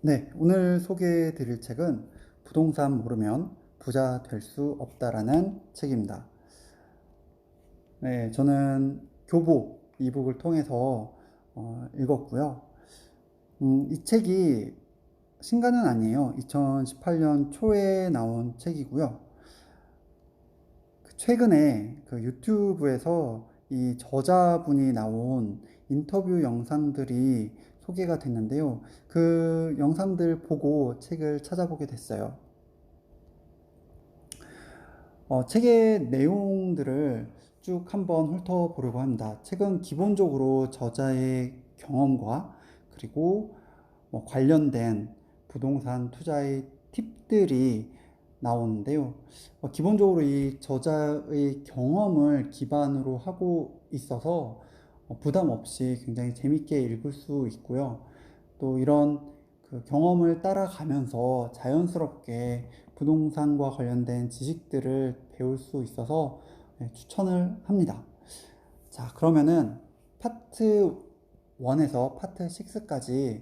네, 오늘 소개해 드릴 책은 부동산 모르면 부자 될 수 없다라는 책입니다. 네, 저는 교보 이북을 통해서 읽었고요. 이 책이 신간은 아니에요. 2018년 초에 나온 책이고요. 최근에 그 유튜브에서 이 저자분이 나온 인터뷰 영상들이 소개가 됐는데요. 그 영상들 보고 책을 찾아보게 됐어요. 책의 내용들을 쭉 한번 훑어보려고 합니다. 책은 기본적으로 저자의 경험과 그리고 관련된 부동산 투자의 팁들이 나오는데요. 기본적으로 이 저자의 경험을 기반으로 하고 있어서 부담 없이 굉장히 재밌게 읽을 수 있고요. 또 이런 그 경험을 따라가면서 자연스럽게 부동산과 관련된 지식들을 배울 수 있어서 추천을 합니다. 자, 그러면은 파트 1에서 파트 6까지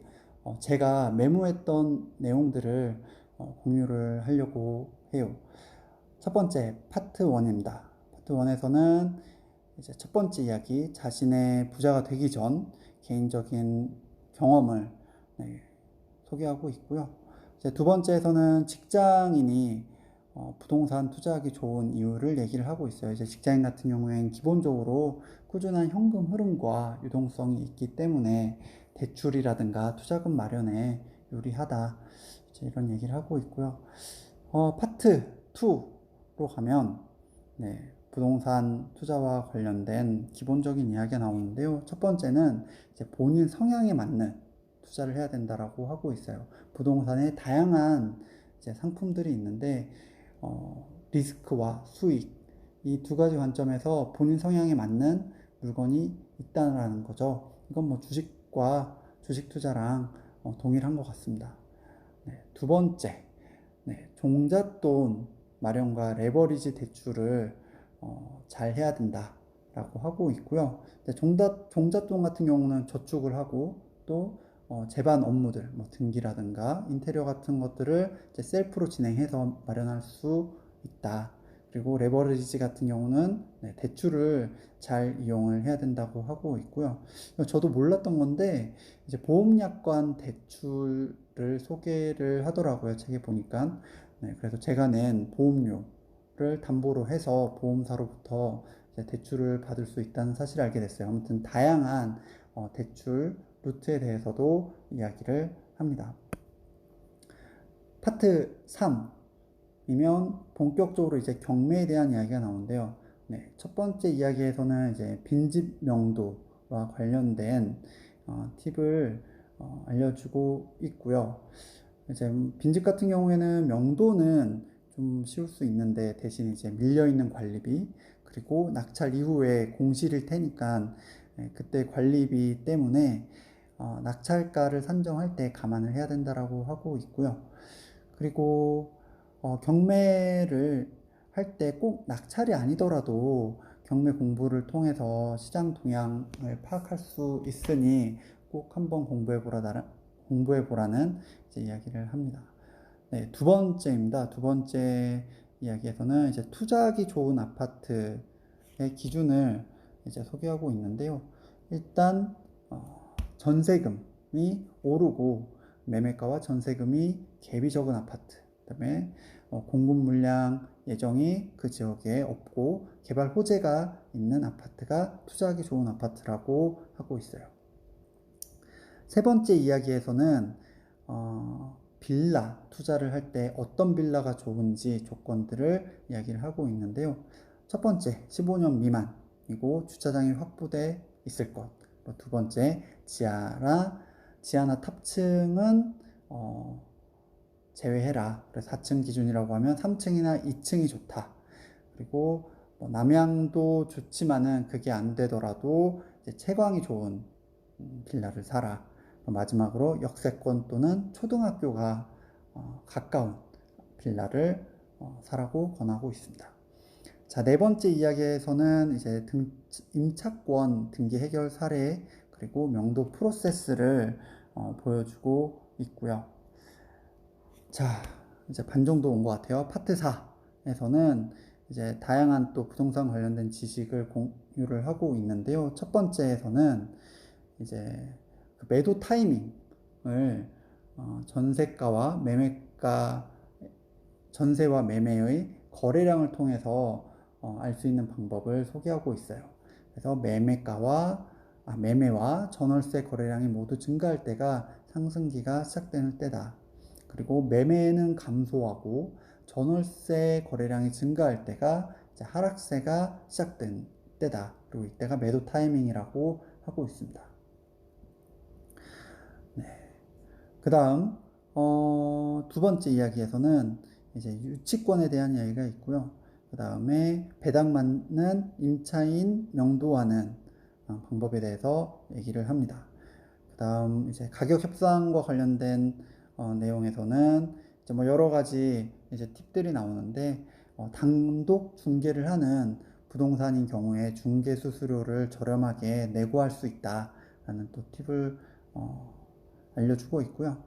제가 메모했던 내용들을 공유를 하려고 해요. 첫 번째 파트 1입니다. 파트 1에서는 이제 첫 번째 이야기, 자신의 부자가 되기 전 개인적인 경험을 소개하고 있고요. 이제 두 번째에서는 직장인이 부동산 투자하기 좋은 이유를 얘기를 하고 있어요. 이제 직장인 같은 경우에는 기본적으로 꾸준한 현금 흐름과 유동성이 있기 때문에 대출이라든가 투자금 마련에 유리하다. 이제 이런 얘기를 하고 있고요. 파트 2로 가면 부동산 투자와 관련된 기본적인 이야기가 나오는데요. 첫 번째는 이제 본인 성향에 맞는 투자를 해야 된다라고 하고 있어요. 부동산에 다양한 이제 상품들이 있는데 리스크와 수익 이 두 가지 관점에서 본인 성향에 맞는 물건이 있다는 거죠. 이건 뭐 주식과 주식 투자랑 동일한 것 같습니다. 두 번째, 종잣돈 마련과 레버리지 대출을 잘 해야 된다라고 하고 있고요. 종잣돈 같은 경우는 저축을 하고 또 제반 업무들, 뭐 등기라든가 인테리어 같은 것들을 이제 셀프로 진행해서 마련할 수 있다. 그리고 레버리지 같은 경우는 대출을 잘 이용을 해야 된다고 하고 있고요. 저도 몰랐던 건데 이제 보험약관 대출을 소개를 하더라고요. 책에 보니까. 그래서 제가 낸 보험료를 담보로 해서 보험사로부터 이제 대출을 받을 수 있다는 사실을 알게 됐어요. 아무튼 다양한 대출 루트에 대해서도 이야기를 합니다. 파트 3이면 본격적으로 이제 경매에 대한 이야기가 나오는데요. 첫 번째 이야기에서는 이제 빈집 명도와 관련된 팁을 알려주고 있고요. 이제 빈집 같은 경우에는 명도는 좀 쉬울 수 있는데 대신 이제 밀려있는 관리비 그리고 낙찰 이후에 공실일 테니까 그때 관리비 때문에 낙찰가를 산정할 때 감안을 해야 된다라고 하고 있고요. 그리고 경매를 할 때 꼭 낙찰이 아니더라도 경매 공부를 통해서 시장 동향을 파악할 수 있으니 꼭 한번 공부해 보라는 이제 이야기를 합니다. 네, 두 번째입니다. 두 번째 이야기에서는 이제 투자하기 좋은 아파트의 기준을 이제 소개하고 있는데요. 일단 전세금이 오르고 매매가와 전세금이 갭이 적은 아파트, 그다음에 공급 물량 예정이 그 지역에 없고 개발 호재가 있는 아파트가 투자하기 좋은 아파트라고 하고 있어요. 세 번째 이야기에서는 빌라 투자를 할 때 어떤 빌라가 좋은지 조건들을 이야기를 하고 있는데요. 첫 번째, 15년 미만이고 주차장이 확보돼 있을 것. 두 번째, 지하나 탑층은 제외해라. 그래서 4층 기준이라고 하면 3층이나 2층이 좋다. 그리고 남향도 좋지만은 그게 안 되더라도 이제 채광이 좋은 빌라를 사라. 마지막으로 역세권 또는 초등학교가 가까운 빌라를 사라고 권하고 있습니다. 자, 네 번째 이야기에서는 이제 임차권 등기 해결 사례 그리고 명도 프로세스를 보여주고 있고요. 자, 이제 반 정도 온 것 같아요. 파트 4에서는 이제 다양한 또 부동산 관련된 지식을 공유를 하고 있는데요. 첫 번째에서는 이제 그 매도 타이밍을 전세가와 매매가, 전세와 매매의 거래량을 통해서 알 수 있는 방법을 소개하고 있어요. 그래서 매매와 전월세 거래량이 모두 증가할 때가 상승기가 시작되는 때다. 그리고 매매는 감소하고 전월세 거래량이 증가할 때가 이제 하락세가 시작된 때다. 그리고 이때가 매도 타이밍이라고 하고 있습니다. 네. 그 다음 두 번째 이야기에서는 이제 유치권에 대한 이야기가 있고요. 그 다음에 배당받는 임차인 명도하는 방법에 대해서 얘기를 합니다. 그 다음 이제 가격 협상과 관련된 내용에서는 이제 뭐 여러 가지 이제 팁들이 나오는데 단독 중개를 하는 부동산인 경우에 중개 수수료를 저렴하게 내고 할 수 있다라는 또 팁을 알려주고 있고요.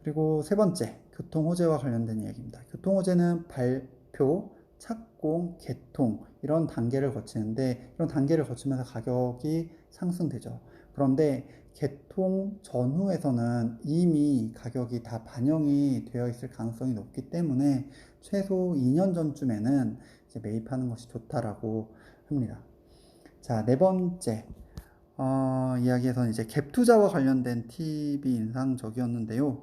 그리고 세 번째, 교통호재와 관련된 이야기입니다. 교통호재는 발표, 착공, 개통 이런 단계를 거치는데 이런 단계를 거치면서 가격이 상승되죠. 그런데 개통 전후에서는 이미 가격이 다 반영이 되어 있을 가능성이 높기 때문에 최소 2년 전쯤에는 이제 매입하는 것이 좋다라고 합니다. 자, 네 번째 이야기에서는 이제 갭 투자와 관련된 팁이 인상적이었는데요.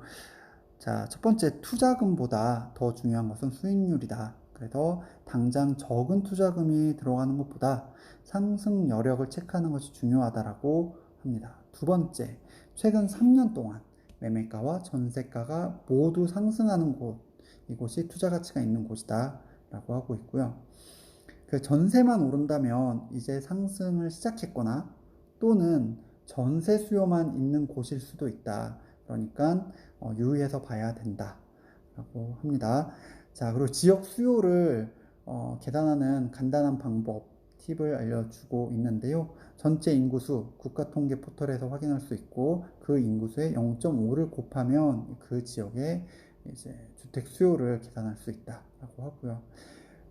자, 첫 번째, 투자금보다 더 중요한 것은 수익률이다. 그래서 당장 적은 투자금이 들어가는 것보다 상승 여력을 체크하는 것이 중요하다라고 합니다. 두 번째, 최근 3년 동안 매매가와 전세가가 모두 상승하는 곳, 이곳이 투자 가치가 있는 곳이다 라고 하고 있고요. 그 전세만 오른다면 이제 상승을 시작했거나 또는 전세 수요만 있는 곳일 수도 있다. 그러니까 유의해서 봐야 된다라고 합니다. 자, 그리고 지역 수요를 계산하는 간단한 방법, 팁을 알려주고 있는데요. 전체 인구수 국가통계 포털에서 확인할 수 있고 그 인구수의 0.5를 곱하면 그 지역의 이제 주택 수요를 계산할 수 있다라고 하고요.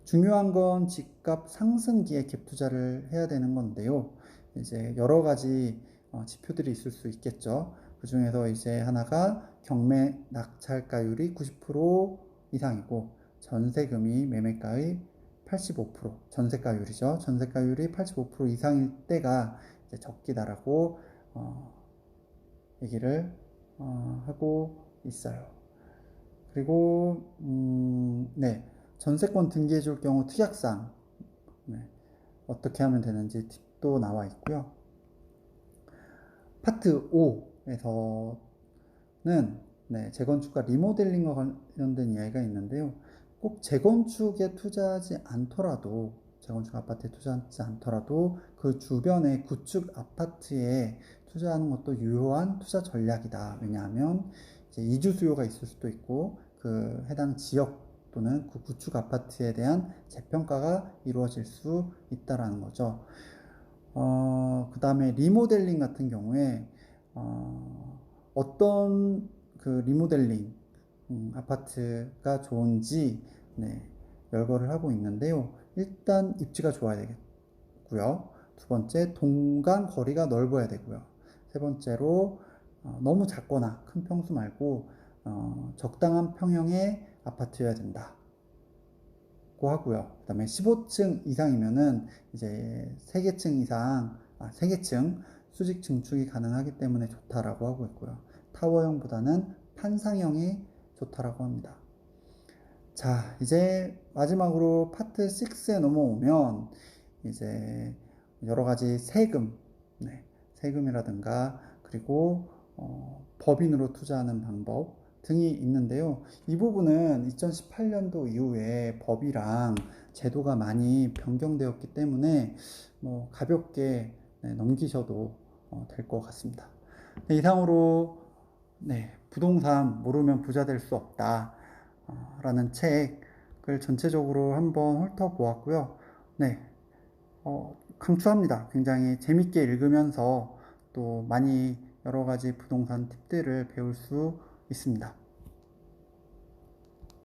중요한 건 집값 상승기에 갭 투자를 해야 되는 건데요. 이제 여러 가지 지표들이 있을 수 있겠죠. 그 중에서 이제 하나가 경매 낙찰가율이 90% 이상이고 전세금이 매매가의 85%, 전세가율이죠. 전세가율이 85% 이상일 때가 이제 적기다라고 얘기를 하고 있어요. 그리고 네. 전세권 등기해 줄 경우 특약상 네, 어떻게 하면 되는지 팁도 나와 있고요. 파트 5에서는 네, 재건축과 리모델링과 관련된 이야기가 있는데요. 꼭 재건축에 투자하지 않더라도 재건축 아파트에 투자하지 않더라도 그 주변의 구축 아파트에 투자하는 것도 유효한 투자 전략이다. 왜냐하면 이제 이주 수요가 있을 수도 있고 그 해당 지역 또는 그 구축 아파트에 대한 재평가가 이루어질 수 있다라는 거죠. 그 다음에 리모델링 같은 경우에 어떤 그 리모델링 아파트가 좋은지 네, 열거를 하고 있는데요. 일단 입지가 좋아야 되겠고요. 두 번째, 동간 거리가 넓어야 되고요. 세 번째로 너무 작거나 큰 평수 말고 적당한 평형의 아파트여야 된다. 고 하고요. 그 다음에 15층 이상이면은 이제 3개층 이상, 3개층 수직 증축이 가능하기 때문에 좋다라고 하고 있고요. 타워형보다는 판상형이 좋다라고 합니다. 자, 이제 마지막으로 파트 6에 넘어오면 이제 여러 가지 세금, 네, 세금이라든가 그리고 법인으로 투자하는 방법 등이 있는데요. 이 부분은 2018년도 이후에 법이랑 제도가 많이 변경되었기 때문에 뭐 가볍게 넘기셔도 될 것 같습니다. 네, 이상으로 네, 부동산 모르면 부자 될 수 없다 라는 책을 전체적으로 한번 훑어보았고요. 네, 강추합니다. 굉장히 재밌게 읽으면서 또 많이 여러 가지 부동산 팁들을 배울 수 있습니다.